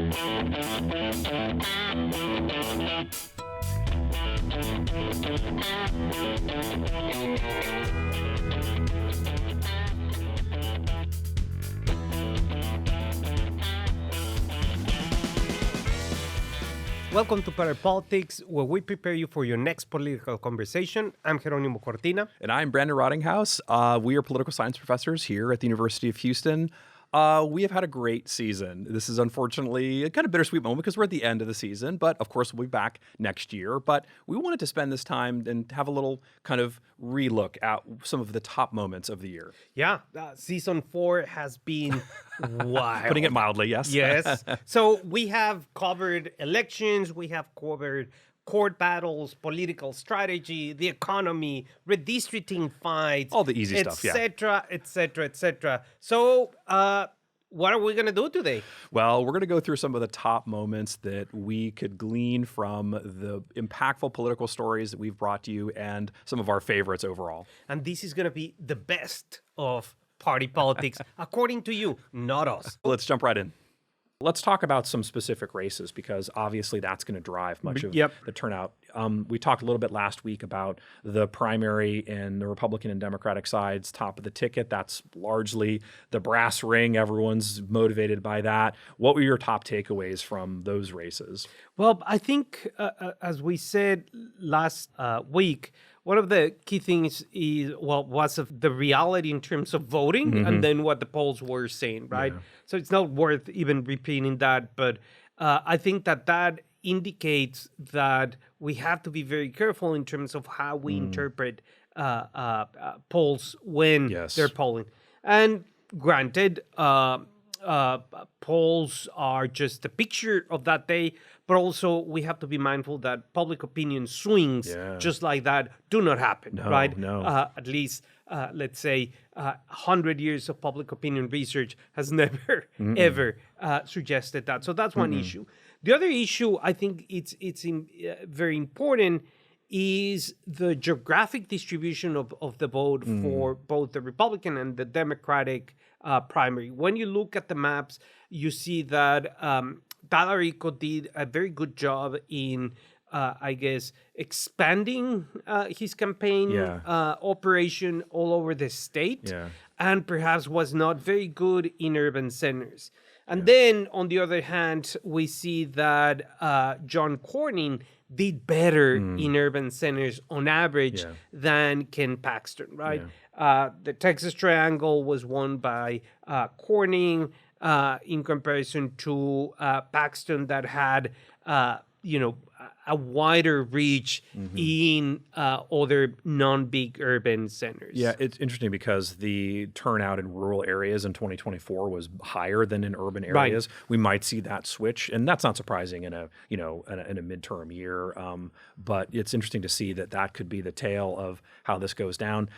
Welcome to Better Politics, where we prepare you for your next political conversation. I'm Jeronimo Cortina. And I'm Brandon Rottinghaus. We are political science professors here at the University of Houston. We have had a great season. This is unfortunately a kind of bittersweet moment because we're at the end of the season, but of course we'll be back next year. But we wanted to spend this time and have a little kind of relook at some of the top moments of the year. Yeah, season 4 has been wild. Putting it mildly, yes. Yes. So we have covered elections, we have covered court battles, political strategy, the economy, redistricting fights, all the easy stuff, yeah, etc., etc., etc. So, what are we going to do today? Well, we're going to go through some of the top moments that we could glean from the impactful political stories that we've brought to you and some of our favorites overall. And this is going to be the best of party politics, according to you, not us. Let's jump right in. Let's talk about some specific races because obviously that's going to drive much of the turnout. We talked a little bit last week about the primary and the Republican and Democratic sides, top of the ticket. That's largely the brass ring. Everyone's motivated by that. What were your top takeaways from those races? Well, I think, as we said last week, one of the key things was the reality in terms of voting and then what the polls were saying, right? Yeah. So it's not worth even repeating that, but I think that indicates that we have to be very careful in terms of how we interpret polls when they're polling. And granted, polls are just a picture of that day, but also we have to be mindful that public opinion swings just like that do not happen, right? No. At least, let's say, 100 years of public opinion research has never, ever suggested that. So that's one issue. The other issue, I think it's very important, is the geographic distribution of the vote for both the Republican and the Democratic primary. When you look at the maps, you see that Tallarico did a very good job in, expanding his campaign operation all over the state, and perhaps was not very good in urban centers. And then, on the other hand, we see that John Cornyn did better in urban centers on average than Ken Paxton, right? The Texas Triangle was won by Cornyn in comparison to Paxton that had, a wider reach in other non-big urban centers. Yeah, it's interesting because the turnout in rural areas in 2024 was higher than in urban areas. Right. We might see that switch, and that's not surprising in a midterm year. But it's interesting to see that could be the tale of how this goes down.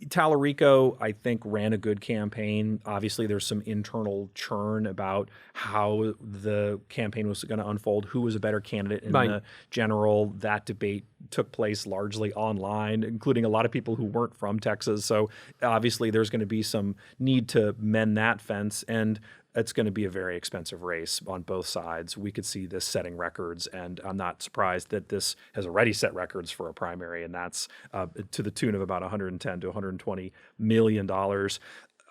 Tallarico, I think, ran a good campaign. Obviously, there's some internal churn about how the campaign was going to unfold, who was a better candidate in the general. That debate took place largely online, including a lot of people who weren't from Texas. So obviously, there's going to be some need to mend that fence, and it's going to be a very expensive race on both sides. We could see this setting records, and I'm not surprised that this has already set records for a primary, and that's to the tune of about $110 to $120 million.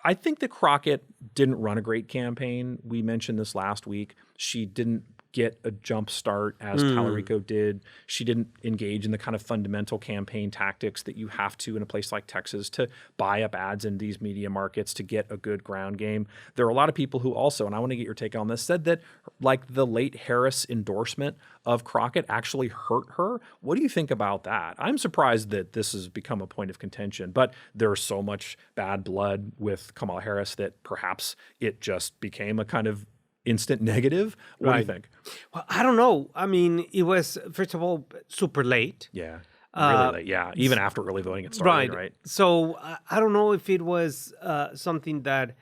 I think that Crockett didn't run a great campaign. We mentioned this last week. She didn't get a jump start as Tallarico did. She didn't engage in the kind of fundamental campaign tactics that you have to in a place like Texas to buy up ads in these media markets to get a good ground game. There are a lot of people who also, and I want to get your take on this, said that like the late Harris endorsement of Crockett actually hurt her. What do you think about that? I'm surprised that this has become a point of contention, but there's so much bad blood with Kamala Harris that perhaps it just became a kind of instant negative. What do you think? Well, I don't know. I mean, it was, first of all, super late. Yeah, really late. Yeah, even after early voting had started, right? So I don't know if it was something that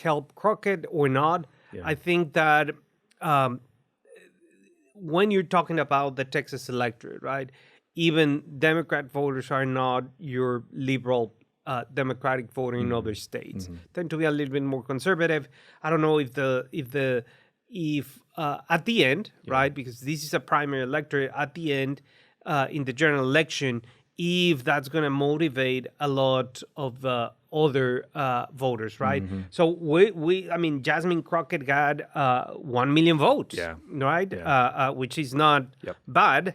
helped Crockett or not. Yeah. I think that when you're talking about the Texas electorate, right, even Democrat voters are not your liberal Democratic voter in other states. Tend to be a little bit more conservative. I don't know if the if at the end, right, because this is a primary electorate, at the end, in the general election, if that's going to motivate a lot of other voters, right? So I mean, Jasmine Crockett got 1 million votes, right? Which is not bad.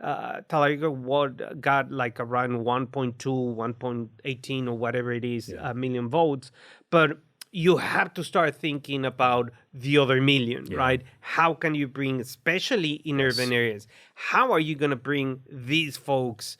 Talarico got like around 1.2, 1.18 or whatever it is, million votes. But you have to start thinking about the other million, right? How can you bring, especially in urban areas, how are you going to bring these folks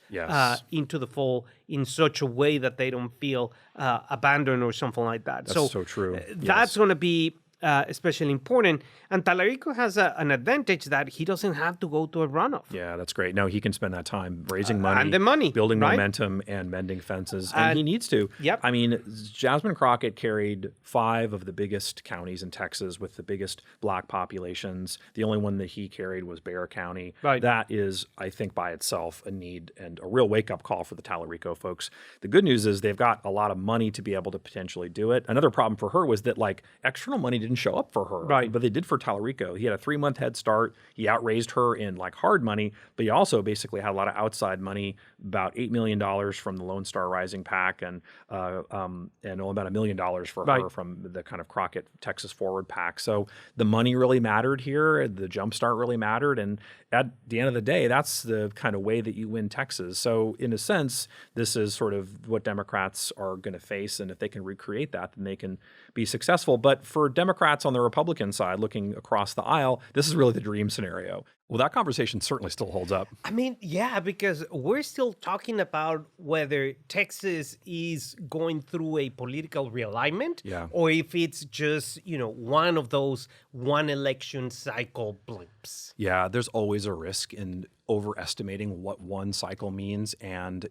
into the fold in such a way that they don't feel abandoned or something like that? That's so true. That's going to be especially important. And Talarico has an advantage that he doesn't have to go to a runoff. Yeah, that's great. No, he can spend that time raising money. And the money. Building momentum and mending fences. And he needs to. Yep. I mean, Jasmine Crockett carried 5 of the biggest counties in Texas with the biggest black populations. The only one that he carried was Bexar County. Right. That is, I think, by itself a need and a real wake-up call for the Talarico folks. The good news is they've got a lot of money to be able to potentially do it. Another problem for her was that, like, external money didn't show up for her. Right. But they did for Talarico. He had a 3-month head start. He outraised her in like hard money, but he also basically had a lot of outside money, about $8 million from the Lone Star Rising PAC and only about $1 million for her from the kind of Crockett Texas Forward PAC. So the money really mattered here. The jumpstart really mattered. And at the end of the day, that's the kind of way that you win Texas. So in a sense, this is sort of what Democrats are going to face. And if they can recreate that, then they can be successful. But for Democrats on the Republican side, looking across the aisle, this is really the dream scenario. Well, that conversation certainly still holds up. I mean, yeah, because we're still talking about whether Texas is going through a political realignment or if it's just, one of those one election cycle blimps. Yeah, there's always a risk in overestimating what one cycle means. And,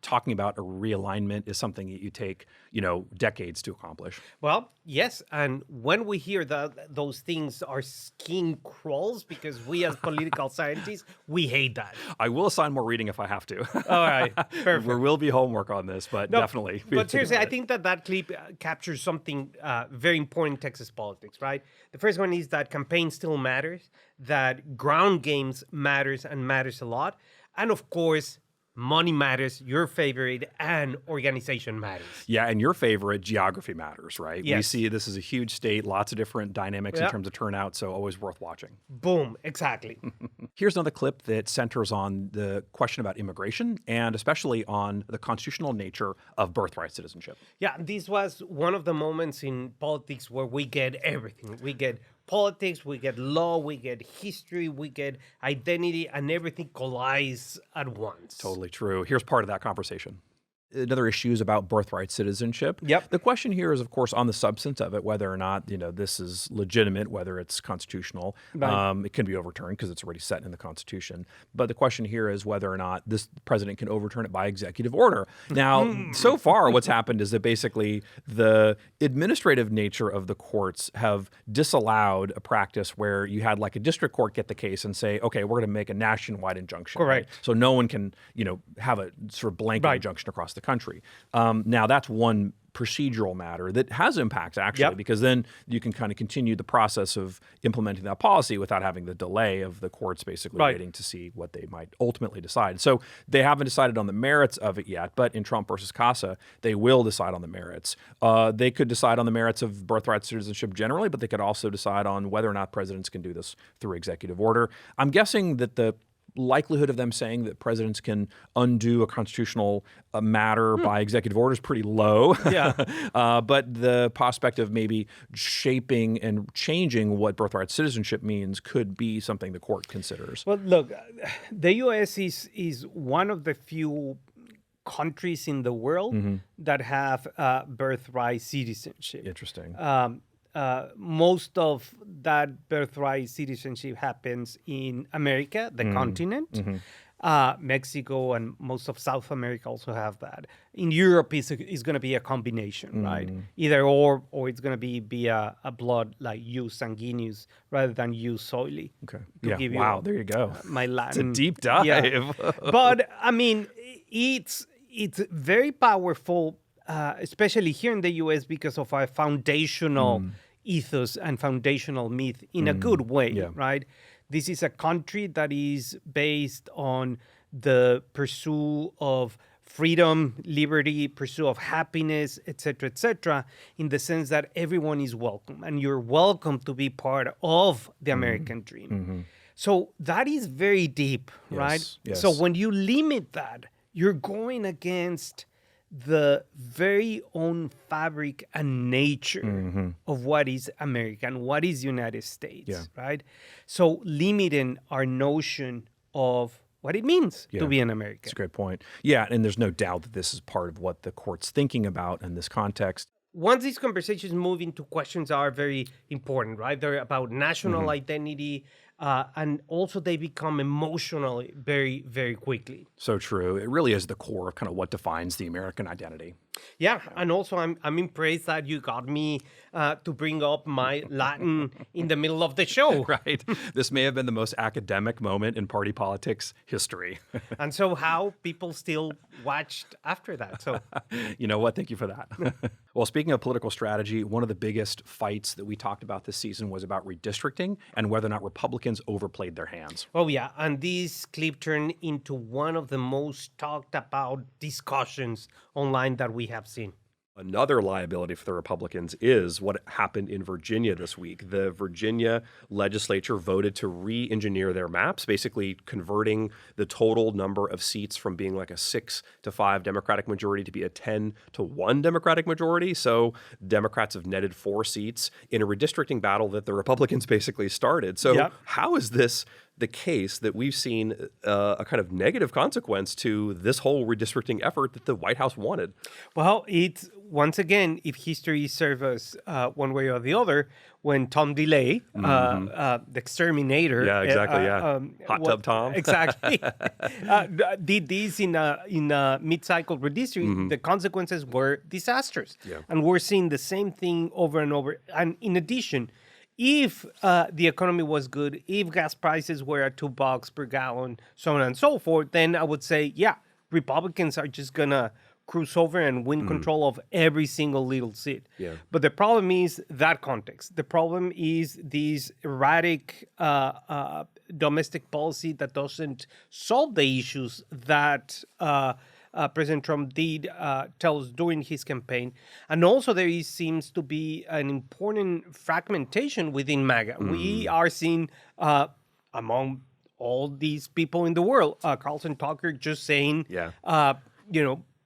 talking about a realignment is something that you take, decades to accomplish. Well, yes. And when we hear that those things, our skin crawls because we as political scientists, we hate that. I will assign more reading if I have to. All right. Perfect. There will be homework on this, but definitely. But seriously, I think that clip captures something very important in Texas politics, right? The first one is that campaign still matters, that ground games matters and matters a lot. And of course, money matters, your favorite, and organization matters. Yeah, and your favorite, geography matters, right? Yes. We see this is a huge state, lots of different dynamics in terms of turnout, so always worth watching. Boom, exactly. Here's another clip that centers on the question about immigration and especially on the constitutional nature of birthright citizenship. Yeah, this was one of the moments in politics where we get everything. We get politics, we get law, we get history, we get identity, and everything collides at once. Totally true. Here's part of that conversation. Another issue is about birthright citizenship. Yep. The question here is, of course, on the substance of it, whether or not this is legitimate, whether it's constitutional. Right. It can be overturned because it's already set in the Constitution. But the question here is whether or not this president can overturn it by executive order. Now, so far, what's happened is that basically the administrative nature of the courts have disallowed a practice where you had like a district court get the case and say, okay, we're going to make a nationwide injunction. Correct. Right? So no one can, have a sort of blanket injunction across the country. Now, that's one procedural matter that has impacts, actually, because then you can kind of continue the process of implementing that policy without having the delay of the courts basically waiting to see what they might ultimately decide. So they haven't decided on the merits of it yet, but in Trump versus Casa, they will decide on the merits. They could decide on the merits of birthright citizenship generally, but they could also decide on whether or not presidents can do this through executive order. I'm guessing that the likelihood of them saying that presidents can undo a constitutional matter by executive order is pretty low. Yeah. But the prospect of maybe shaping and changing what birthright citizenship means could be something the court considers. Well, look, the U.S. is one of the few countries in the world that have birthright citizenship. Interesting. Most of that birthright citizenship happens in America, the continent. Mexico and most of South America also have that. In Europe, is going to be a combination, right? Either or it's going to be via a blood like jus sanguineus rather than jus soli. Okay. Give Wow. you there you go. My Latin. It's a deep dive. Yeah. But I mean, it's very powerful. Especially here in the U.S. because of our foundational ethos and foundational myth in a good way, Yeah. right? This is a country that is based on the pursuit of freedom, liberty, pursuit of happiness, etc., in the sense that everyone is welcome and you're welcome to be part of the American dream. So that is very deep, right? Yes. So when you limit that, you're going against the very own fabric and nature of what is America and what is United States, right? So limiting our notion of what it means to be an American. That's a great point. Yeah, and there's no doubt that this is part of what the court's thinking about in this context. Once these conversations move into questions that are very important, right? They're about national identity, and also they become emotional very, very quickly. So true. It really is the core of kind of what defines the American identity. Yeah, and also I'm impressed that you got me to bring up my Latin in the middle of the show. Right. This may have been the most academic moment in party politics history. And so how people still watched after that. So you know what? Thank you for that. Well, speaking of political strategy, one of the biggest fights that we talked about this season was about redistricting and whether or not Republicans overplayed their hands. Oh, yeah. And this clip turned into one of the most talked about discussions online that we have seen. Another liability for the Republicans is what happened in Virginia this week. The Virginia legislature voted to re-engineer their maps, basically converting the total number of seats from being like a 6-5 Democratic majority to be a 10-1 Democratic majority. So Democrats have netted 4 seats in a redistricting battle that the Republicans basically started. So how is this the case that we've seen a kind of negative consequence to this whole redistricting effort that the White House wanted? Well, it's once again, if history serves us one way or the other, when Tom DeLay, the exterminator, Hot Tub Tom, exactly, did this in a mid-cycle redistricting, the consequences were disastrous, and we're seeing the same thing over and over. And in addition, if the economy was good, if gas prices were at $2 per gallon, so on and so forth, then I would say, yeah, Republicans are just gonna cruise over and win control of every single little seat. Yeah. But the problem is that context. The problem is this erratic domestic policy that doesn't solve the issues that President Trump did tell us during his campaign. And also there seems to be an important fragmentation within MAGA. We are seeing among all these people in the world, Carlson Tucker just saying,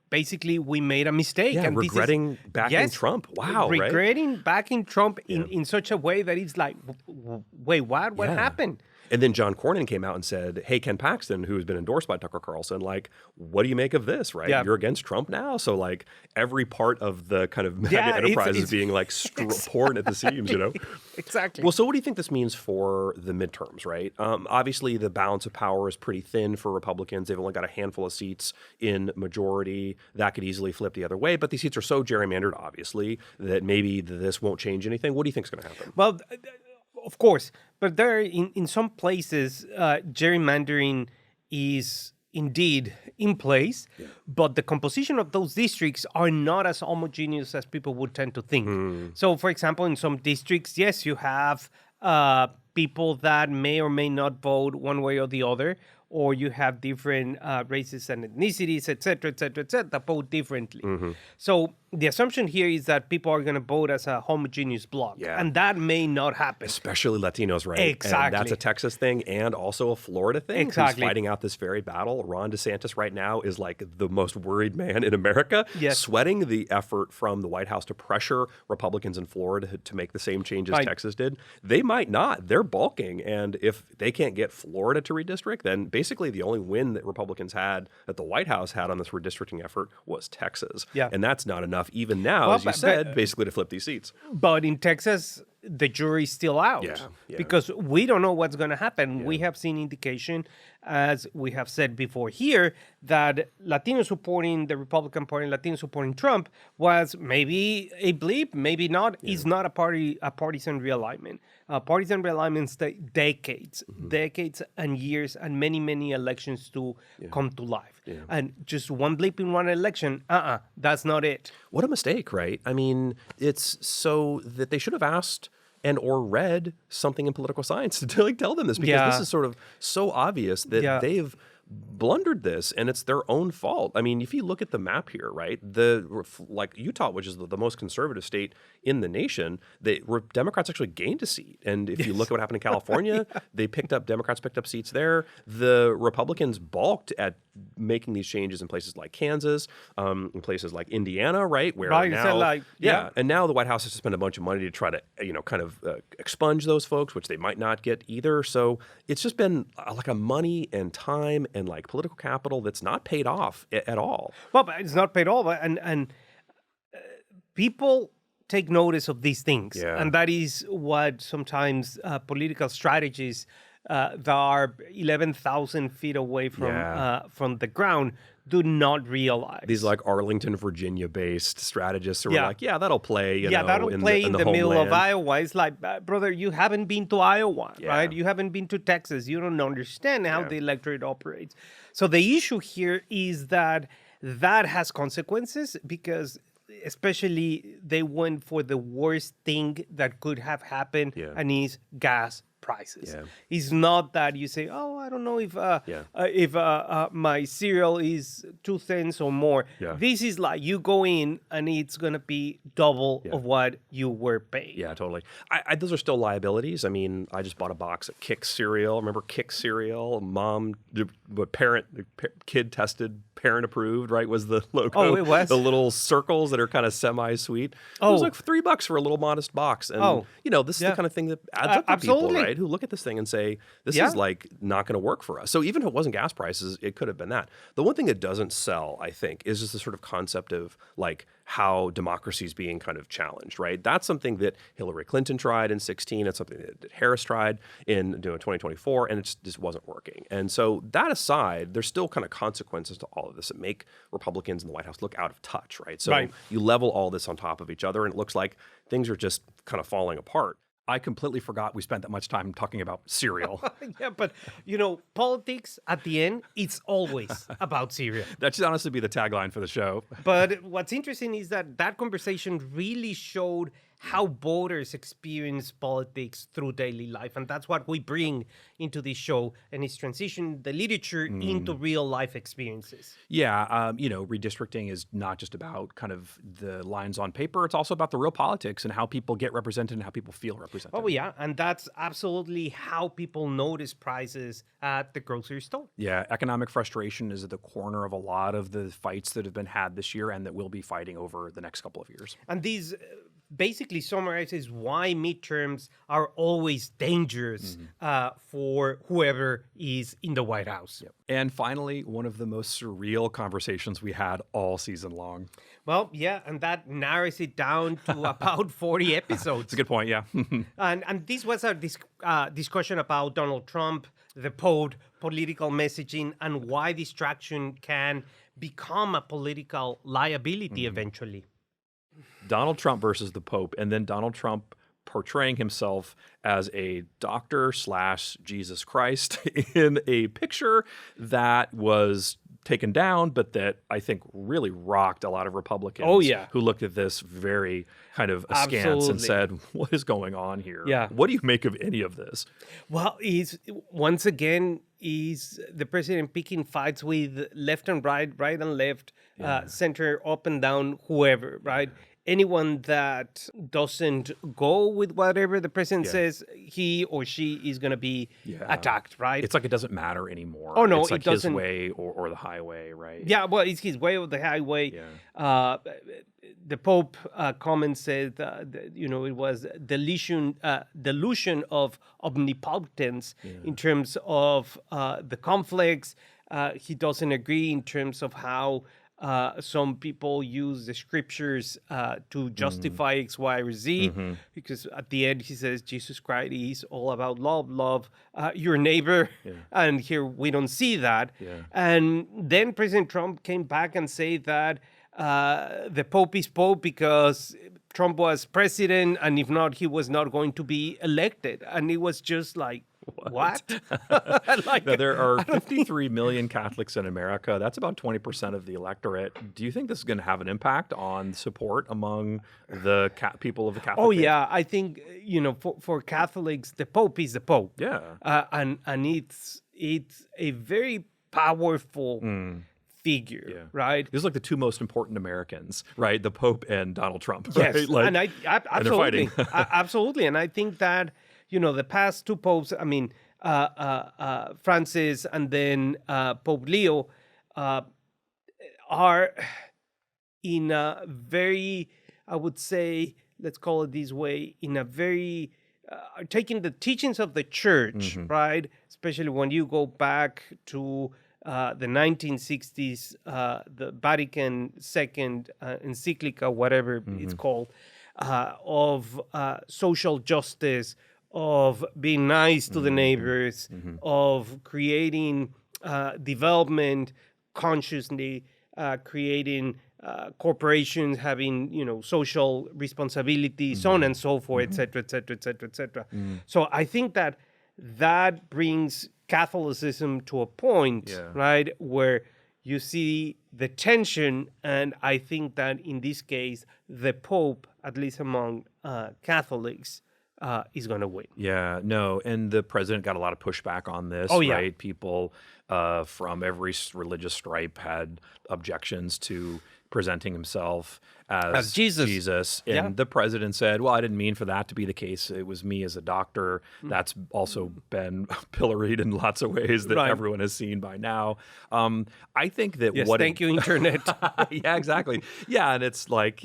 basically we made a mistake. Yeah, and regretting backing Trump. Wow, regretting backing Trump in such a way that it's like, wait, what? What happened? And then John Cornyn came out and said, hey, Ken Paxton, who has been endorsed by Tucker Carlson, like, what do you make of this, right? You're against Trump now? So, like, every part of the kind of MAGA enterprise is being, like, poured at the seams, you know? Exactly. Well, so what do you think this means for the midterms, right? Obviously, the balance of power is pretty thin for Republicans. They've only got a handful of seats in majority. That could easily flip the other way. But these seats are so gerrymandered, obviously, that maybe this won't change anything. What do you think is going to happen? Well, of course, but there in some places, gerrymandering is indeed in place, but the composition of those districts are not as homogeneous as people would tend to think. So, for example, in some districts, yes, you have people that may or may not vote one way or the other, or you have different races and ethnicities, et cetera, that vote differently. So the assumption here is that people are going to vote as a homogeneous bloc, and that may not happen. Especially Latinos, right? Exactly. And that's a Texas thing and also a Florida thing. Exactly. Who's fighting out this very battle. Ron DeSantis right now is like the most worried man in America, sweating the effort from the White House to pressure Republicans in Florida to make the same changes Texas did. They might not. They're bulking. And if they can't get Florida to redistrict, then basically the only win that Republicans had, that the White House had on this redistricting effort was Texas. And that's not enough even now, as you said, basically to flip these seats. But in Texas, the jury's still out because we don't know what's going to happen. We have seen indication, as we have said before here, that Latino supporting the Republican Party, Latino supporting Trump was maybe a blip, maybe not. Is not a partisan realignment. Partisan realignments take decades and years and many elections to come to life. And just one blip in one election, that's not it. What a mistake, right? I mean, it's so that they should have asked and or read something in political science to like tell them this, because this is sort of so obvious that they've blundered this and it's their own fault. I mean, if you look at the map here, right, like Utah, which is the most conservative state in the nation, Democrats actually gained a seat. And if you look at what happened in California, Democrats picked up seats there. The Republicans balked at making these changes in places like Kansas, in places like Indiana, right, where now, and now the White House has to spend a bunch of money to try to, kind of expunge those folks, which they might not get either. So it's just been like a money and time and like political capital that's not paid off at all. Well, but it's not paid off, and people take notice of these things, and that is what sometimes political strategies that are 11,000 feet away from the ground do not realize. These like Arlington, Virginia-based strategists who are like, that'll play. That'll play in the middle of Iowa. It's like, brother, you haven't been to Iowa, right? You haven't been to Texas. You don't understand how the electorate operates. So the issue here is that has consequences, because especially they went for the worst thing that could have happened, and is gas prices. It's not that you say, I don't know if my cereal is 2 cents or more. This is like you go in and it's going to be double of what you were paying. Yeah, totally. Those are still liabilities. I mean, I just bought a box of Kick cereal. Remember Kick cereal? Kid tested, parent approved, right? Was the logo. Oh, it was? The little circles that are kind of semi-sweet. It was like $3 for a little modest box. And, this is the kind of thing that adds up to people, right? Who look at this thing and say, this is like not going to work for us. So even if it wasn't gas prices, it could have been that. The one thing it doesn't sell, I think, is just the sort of concept of like how democracy is being kind of challenged, right? That's something that Hillary Clinton tried in 2016. It's something that Harris tried in 2024, and it just wasn't working. And so that aside, there's still kind of consequences to all of this that make Republicans in the White House look out of touch, right? So you level all this on top of each other, and it looks like things are just kind of falling apart. I completely forgot we spent that much time talking about cereal. But, politics at the end, it's always about cereal. That should honestly be the tagline for the show. But what's interesting is that conversation really showed how voters experience politics through daily life. And that's what we bring into this show, and it's transition the literature into real life experiences. Redistricting is not just about kind of the lines on paper. It's also about the real politics and how people get represented and how people feel represented. Oh, yeah. And that's absolutely how people notice prices at the grocery store. Yeah. Economic frustration is at the corner of a lot of the fights that have been had this year and that we'll be fighting over the next couple of years. And these basically summarizes why midterms are always dangerous for whoever is in the White House. And finally, one of the most surreal conversations we had all season long. Well, and that narrows it down to about 40 episodes. That's a good point, And this was our discussion about Donald Trump, the Pope, political messaging, and why distraction can become a political liability eventually. Donald Trump versus the Pope, and then Donald Trump portraying himself as a doctor / Jesus Christ in a picture that was taken down, but that I think really rocked a lot of Republicans who looked at this very kind of askance and said, what is going on here? What do you make of any of this? Well, once again, is the president picking fights with left and right and left, center, up and down, whoever, right? Anyone that doesn't go with whatever the president says, he or she is going to be attacked, right? It's like it doesn't matter anymore. Oh, no, it's like it doesn't. His way or the highway, right? Yeah, well, it's his way or the highway. The Pope comment said, it was delusion of omnipotence in terms of the conflicts. He doesn't agree in terms of how some people use the scriptures to justify X, Y, or Z, because at the end he says Jesus Christ is all about love your neighbor, and here we don't see that. And then President Trump came back and said that the Pope is Pope because Trump was president, and if not, he was not going to be elected. And it was just like, What? Now, there are 53 million Catholics in America. That's about 20% of the electorate. Do you think this is going to have an impact on support among the people of the Catholic faith? Yeah. I think, for Catholics, the Pope is the Pope. Yeah. And it's a very powerful figure, right? These are like the two most important Americans, right? The Pope and Donald Trump, yes. right? Like, and absolutely. And they're fighting. Absolutely. And I think that, the past two popes, Francis and then Pope Leo, are in a very, I would say, let's call it this way, in a very, taking the teachings of the church, right? Especially when you go back to the 1960s, the Vatican II encyclica, whatever it's called, of social justice, of being nice to the neighbors, of creating development consciously, creating corporations having social responsibility, so on and so forth, et cetera, et cetera, et cetera, et cetera. So I think that brings Catholicism to a point, right, where you see the tension, and I think that in this case, the Pope, at least among Catholics, is going to win. Yeah, no, and the president got a lot of pushback on this, right? People from every religious stripe had objections to presenting himself as Jesus. And the president said, well, I didn't mean for that to be the case. It was me as a doctor. That's also been pilloried in lots of ways that everyone has seen by now. I think that thank you, Internet. Yeah, exactly. Yeah, and it's like,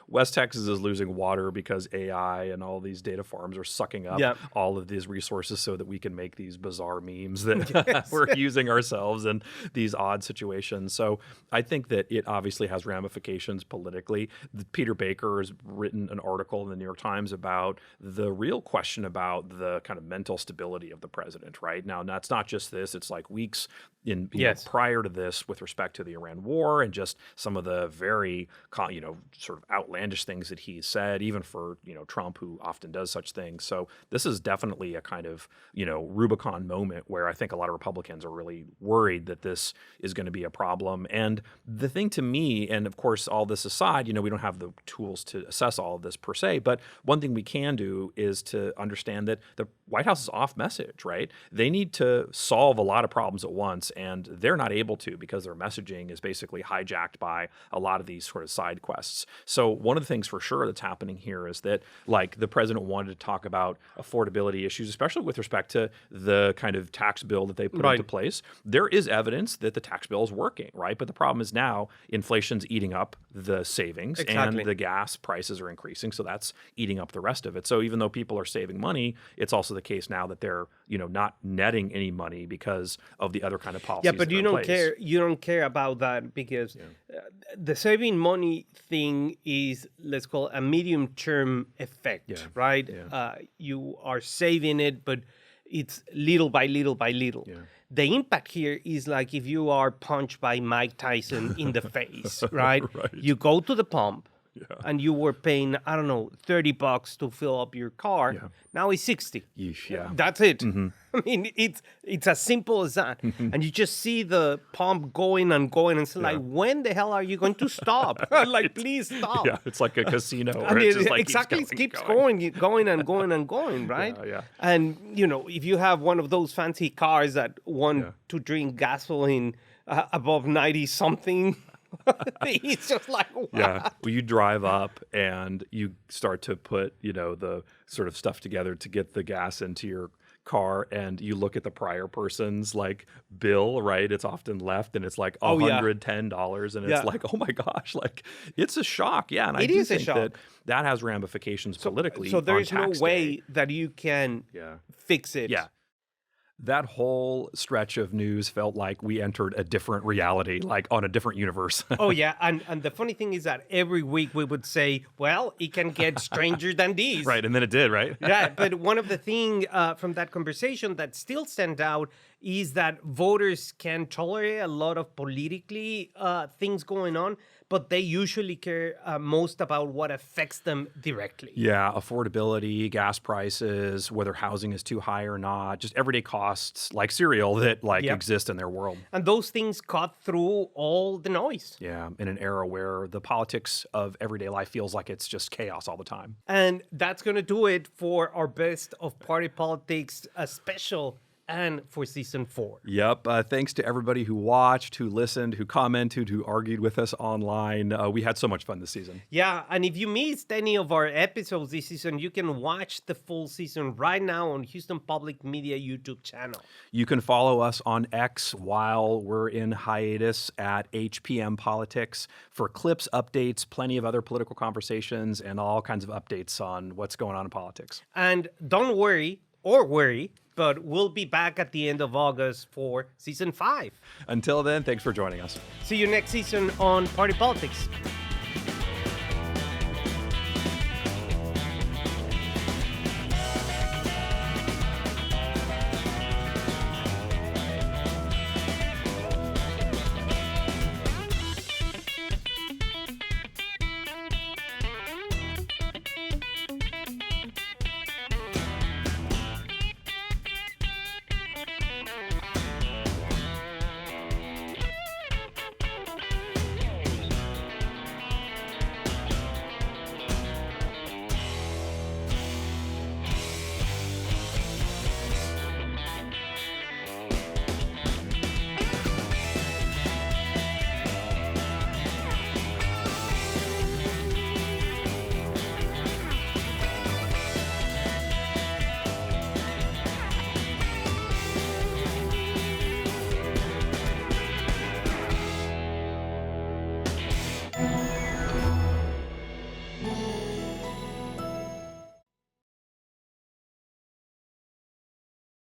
West Texas is losing water because AI and all these data farms are sucking up all of these resources so that we can make these bizarre memes that we're using ourselves in these odd situations. So I think that it obviously has ramifications politically. Peter Baker has written an article in the New York Times about the real question about the kind of mental stability of the president, right? Now, that's not just this. It's like weeks in prior to this with respect to the Iran war and just some of the very, sort of outlandish things that he said, even for, Trump, who often does such things. So this is definitely a kind of, Rubicon moment where I think a lot of Republicans are really worried that this is going to be a problem. And the thing to me, and of course, all this aside, we don't have the tools to assess all of this per se, but one thing we can do is to understand that the White House is off message, right? They need to solve a lot of problems at once, and they're not able to because their messaging is basically hijacked by a lot of these sort of side quests. So one of the things for sure that's happening here is that, like, the president wanted to talk about affordability issues, especially with respect to the kind of tax bill that they put into place. There is evidence that the tax bill is working, right? But the problem is now inflation's eating up the savings and the gas prices are increasing. So that's eating up the rest of it. So even though people are saving money, it's also the case now that they're, not netting any money because of the other kind of policies. Yeah, but you don't care. You don't care about that because the saving money thing is, let's call it a medium-term effect, right? Yeah. You are saving it, but it's little by little by little. Yeah. The impact here is like if you are punched by Mike Tyson in the face, right? You go to the pump and you were paying, I don't know, $30 to fill up your car. Yeah. Now it's 60. Yeesh, That's it. I mean, it's as simple as that. And you just see the pump going and going, and it's like, when the hell are you going to stop? Like, please stop. Yeah, it's like a casino. Where it just like keeps going and going and going, right? Yeah. And, if you have one of those fancy cars that want to drink gasoline above 90-something, it's just like, wow. Yeah. Well, you drive up and you start to put, the sort of stuff together to get the gas into your car, and you look at the prior person's like bill, right? It's often left and it's like $110, and it's like, oh my gosh, like it's a shock. Yeah. And I do think that has ramifications politically. So there is no way that you can fix it. Yeah. That whole stretch of news felt like we entered a different reality, like on a different universe. And the funny thing is that every week we would say, well, it can get stranger than these. Right, and then it did, right? Yeah, but one of the things from that conversation that still stand out is that voters can tolerate a lot of politically things going on, but they usually care most about what affects them directly. Yeah, affordability, gas prices, whether housing is too high or not, just everyday costs like cereal that exist in their world. And those things cut through all the noise. Yeah, in an era where the politics of everyday life feels like it's just chaos all the time. And that's going to do it for our Best of Party Politics special and for season 4. Yep. Thanks to everybody who watched, who listened, who commented, who argued with us online. We had so much fun this season. Yeah. And if you missed any of our episodes this season, you can watch the full season right now on Houston Public Media YouTube channel. You can follow us on X while we're in hiatus at HPM Politics for clips, updates, plenty of other political conversations, and all kinds of updates on what's going on in politics. And don't worry, or worry, but we'll be back at the end of August for season 5. Until then, thanks for joining us. See you next season on Party Politics.